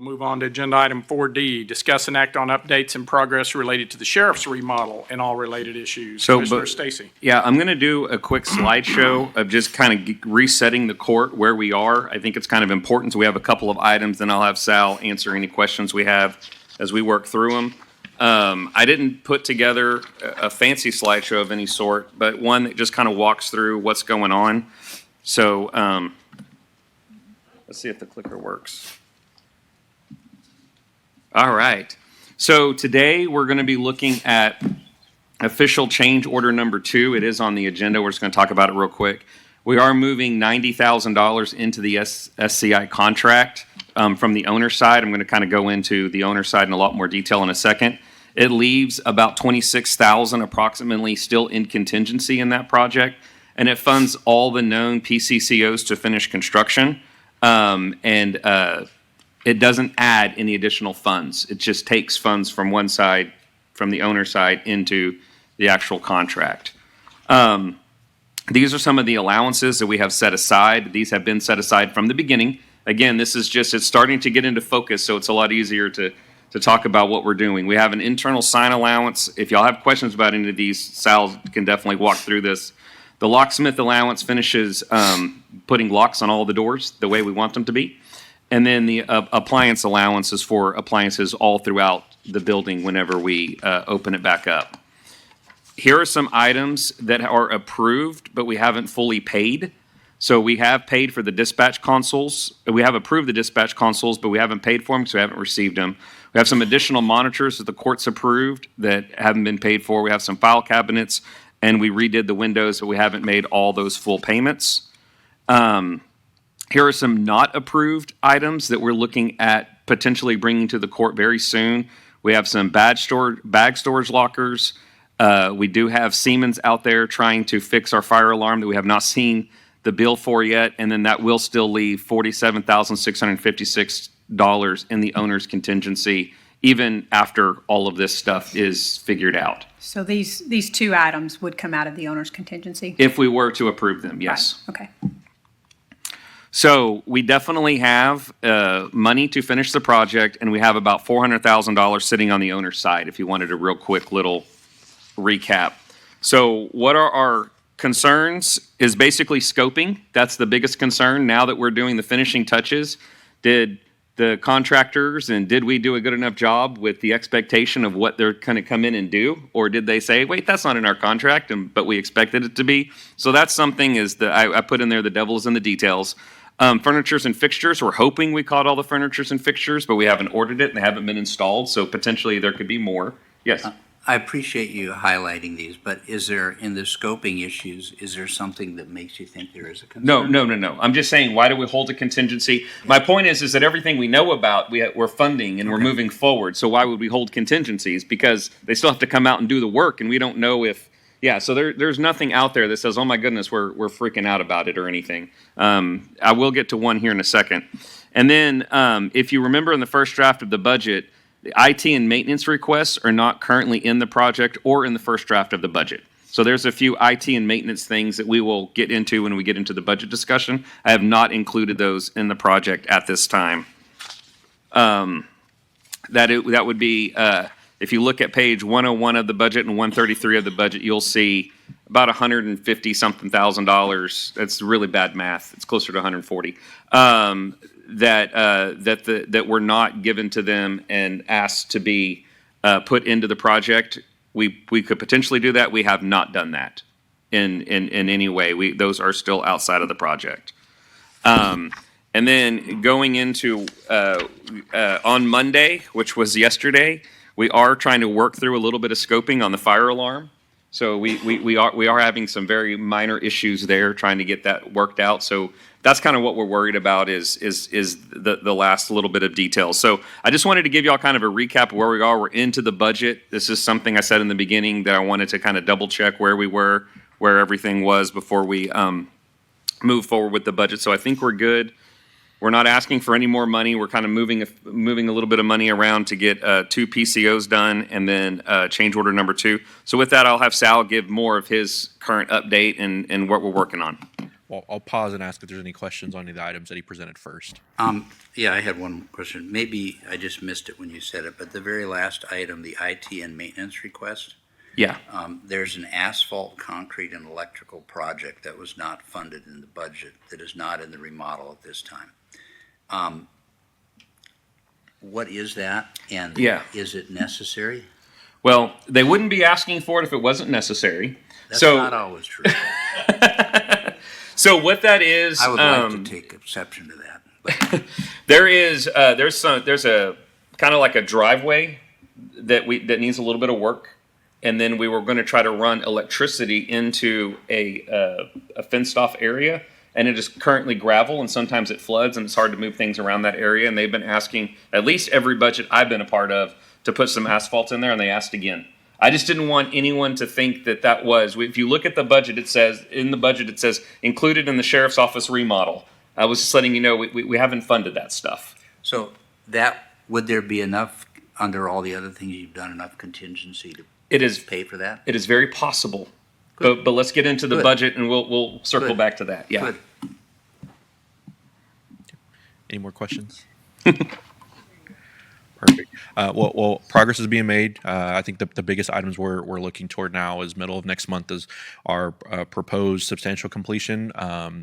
move on to agenda item 4D, discuss and act on updates and progress related to the sheriff's remodel and all related issues. Commissioner Stacy. Yeah, I'm going to do a quick slideshow of just kind of resetting the court where we are. I think it's kind of important. So we have a couple of items, then I'll have Sal answer any questions we have as we work through them. I didn't put together a fancy slideshow of any sort, but one that just kind of walks through what's going on. So let's see if the clicker works. All right. So today we're going to be looking at official change order number 2. It is on the agenda. We're just going to talk about it real quick. We are moving $90,000 into the SCI contract from the owner's side. I'm going to kind of go into the owner's side in a lot more detail in a second. It leaves about $26,000 approximately still in contingency in that project, and it funds all the known PCCOs to finish construction. It doesn't add any additional funds. It just takes funds from one side, from the owner's side, into the actual contract. These are some of the allowances that we have set aside. These have been set aside from the beginning. Again, this is just, it's starting to get into focus, so it's a lot easier to talk about what we're doing. We have an internal sign allowance. If y'all have questions about any of these, Sal can definitely walk through this. The locksmith allowance finishes putting locks on all the doors the way we want them to be. And then the appliance allowance is for appliances all throughout the building whenever we open it back up. Here are some items that are approved, but we haven't fully paid. So we have paid for the dispatch consoles. We have approved the dispatch consoles, but we haven't paid for them because we haven't received them. We have some additional monitors that the court's approved that haven't been paid for. We have some file cabinets, and we redid the windows, but we haven't made all those full payments. Here are some not approved items that we're looking at potentially bringing to the court very soon. We have some bag storage lockers. We do have Siemens out there trying to fix our fire alarm that we have not seen the bill for yet, and then that will still leave $47,656 in the owner's contingency, even after all of this stuff is figured out. So these 2 items would come out of the owner's contingency? If we were to approve them, yes. Right. Okay. So we definitely have money to finish the project, and we have about $400,000 sitting on the owner's side, if you wanted a real quick little recap. So what are our concerns is basically scoping. That's the biggest concern. Now that we're doing the finishing touches, did the contractors and did we do a good enough job with the expectation of what they're going to come in and do? Or did they say, wait, that's not in our contract, but we expected it to be? So that's something I put in there, the devil's in the details. Furnitures and fixtures, we're hoping we caught all the furnitures and fixtures, but we haven't ordered it and they haven't been installed, so potentially there could be more. Yes? I appreciate you highlighting these, but is there, in the scoping issues, is there something that makes you think there is a concern? No. I'm just saying, why do we hold a contingency? My point is that everything we know about, we're funding and we're moving forward, so why would we hold contingencies? Because they still have to come out and do the work, and we don't know if... Yeah, so there's nothing out there that says, oh my goodness, we're freaking out about it or anything. I will get to one here in a second. And then if you remember in the first draft of the budget, the IT and maintenance requests are not currently in the project or in the first draft of the budget. So there's a few IT and maintenance things that we will get into when we get into the budget discussion. I have not included those in the project at this time. That would be... If you look at page 101 of the budget and 133 of the budget, you'll see about $150-something thousand. That's really bad math. It's closer to 140. That were not given to them and asked to be put into the project. We could potentially do that. We have not done that in any way. Those are still outside of the project. And then going into on Monday, which was yesterday, we are trying to work through a little bit of scoping on the fire alarm. So we are having some very minor issues there, trying to get that worked out. So that's kind of what we're worried about is the last little bit of details. So I just wanted to give y'all kind of a recap of where we are. We're into the budget. This is something I said in the beginning that I wanted to kind of double check where we were, where everything was before we move forward with the budget. So I think we're good. We're not asking for any more money. We're kind of moving a little bit of money around to get 2 PCOs done and then change order number 2. So with that, I'll have Sal give more of his current update and what we're working on. I'll pause and ask if there's any questions on any of the items that he presented first. Yeah, I had one question. Maybe I just missed it when you said it, but the very last item, the IT and maintenance request, Yeah. there's an asphalt, concrete, and electrical project that was not funded in the budget, that is not in the remodel at this time. What is that, and Yeah. is it necessary? Well, they wouldn't be asking for it if it wasn't necessary. That's So, not always true. so what that is, I would like to take exception to that. But there's a kind of like a driveway that needs a little bit of work, and then we were going to try to run electricity into a fenced off area, and it is currently gravel, and sometimes it floods, and it's hard to move things around that area. And they've been asking at least every budget I've been a part of to put some asphalt in there, and they asked again. I just didn't want anyone to think that was. If you look at the budget, it says included in the sheriff's office remodel. I was just letting you know we haven't funded that stuff. So would there be enough, under all the other things you've done, enough contingency to pay for that? It is very possible. But let's get into the Good. budget, and we'll circle Good. back to that. Yeah. Good. Any more questions? Perfect. Well, progress is being made. I think the biggest items we're looking toward now is middle of next month is our proposed substantial completion.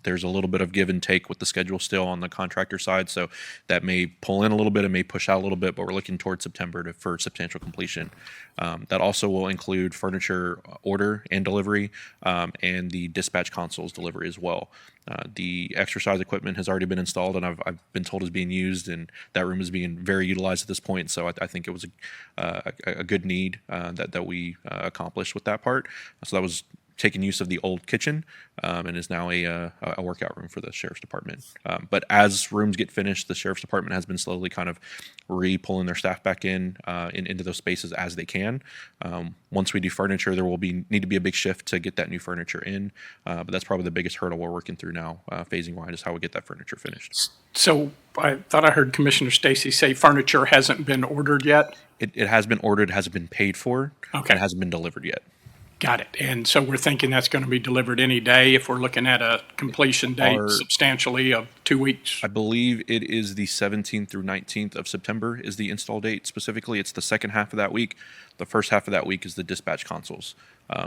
There's a little bit of give and take with the schedule still on the contractor side, so that may pull in a little bit, it may push out a little bit, but we're looking towards September for substantial completion. That also will include furniture order and delivery, and the dispatch consoles delivery as well. The exercise equipment has already been installed, and I've been told is being used, and that room is being very utilized at this point. So I think it was a good need that we accomplished with that part. So that was taking use of the old kitchen, and is now a workout room for the sheriff's department. But as rooms get finished, the sheriff's department has been slowly kind of pulling their staff back into those spaces as they can. Once we do furniture, there will need to be a big shift to get that new furniture in. But that's probably the biggest hurdle we're working through now, phasing wise, is how we get that furniture finished. So I thought I heard Commissioner Stacy say furniture hasn't been ordered yet? It has been ordered, hasn't been paid for, Okay. and hasn't been delivered yet. Got it. And so we're thinking that's going to be delivered any day if we're looking at a completion date substantially of 2 weeks? I believe it is the 17th through 19th of September is the install date specifically. It's the second half of that week. The first half of that week is the dispatch consoles.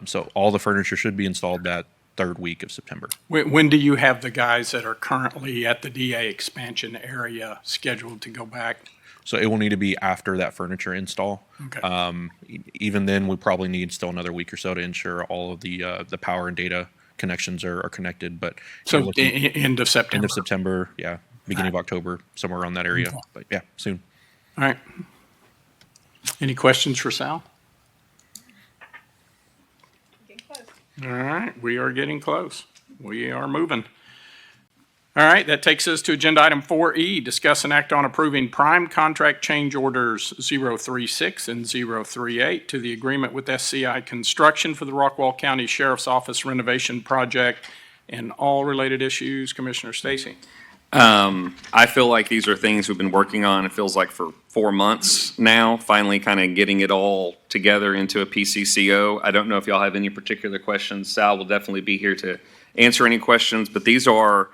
So all the furniture should be installed that third week of September. When do you have the guys that are currently at the DA expansion area scheduled to go back? So it will need to be after that furniture install. Okay. Even then, we probably need still another week or so to ensure all of the power and data connections are connected. But So looking end of September? end of September, yeah, beginning of October, somewhere around that area. Okay. But yeah, soon. All right. Any questions for Sal? All right, we are getting close. We are moving. All right, that takes us to agenda item 4E, discuss and act on approving prime contract change orders 036 and 038 to the agreement with SCI Construction for the Rockwall County Sheriff's Office renovation project and all related issues. Commissioner Stacy. I feel like these are things we've been working on, it feels like for 4 months now, finally kind of getting it all together into a PCCO. I don't know if y'all have any particular questions. Sal will definitely be here to answer any questions, but these are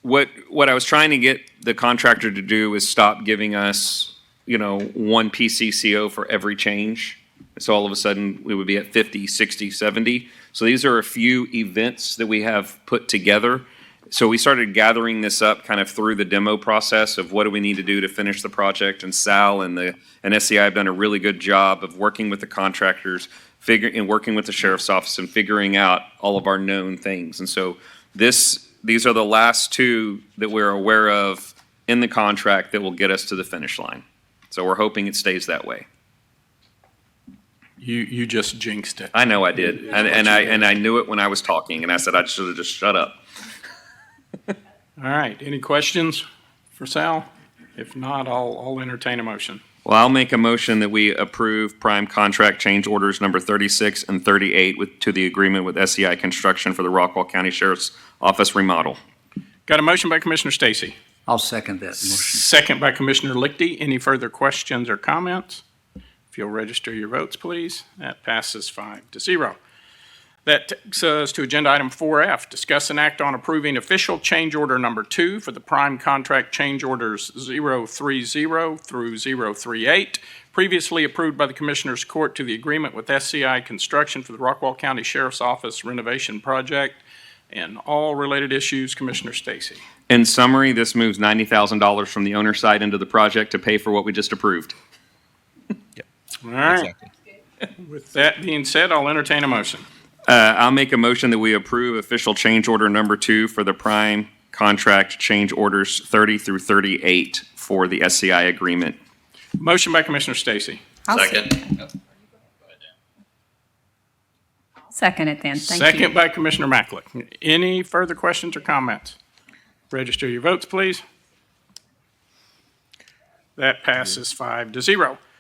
what I was trying to get the contractor to do is stop giving us, one PCCO for every change. So all of a sudden we would be at 50, 60, 70. So these are a few events that we have put together. So we started gathering this up kind of through the demo process of what do we need to do to finish the project. And Sal and SCI have done a really good job of working with the contractors, and working with the sheriff's office and figuring out all of our known things. And so these are the last two that we're aware of in the contract that will get us to the finish line. So we're hoping it stays that way. You just jinxed it. I know I did. And I knew it when I was talking, and I said I should have just shut up. All right, any questions for Sal? If not, I'll entertain a motion. Well, I'll make a motion that we approve prime contract change orders number 36 and 38 to the agreement with SCI Construction for the Rockwall County Sheriff's Office remodel. Got a motion by Commissioner Stacy. I'll second that motion. Second by Commissioner Lichty. Any further questions or comments? If you'll register your votes, please. That passes 5-0. That takes us to agenda item 4F, discuss and act on approving official change order number 2 for the prime contract change orders 030 through 038, previously approved by the Commissioners Court to the agreement with SCI Construction for the Rockwall County Sheriff's Office renovation project and all related issues. Commissioner Stacy. In summary, this moves $90,000 from the owner side into the project to pay for what we just approved. All right. Exactly. With that being said, I'll entertain a motion. I'll make a motion that we approve official change order number 2 for the prime contract change orders 30 through 38 for the SCI agreement. Motion by Commissioner Stacy. Second it then. Thank you. Second by Commissioner Macklin. Any further questions or comments? Register your votes, please. That passes 5-0.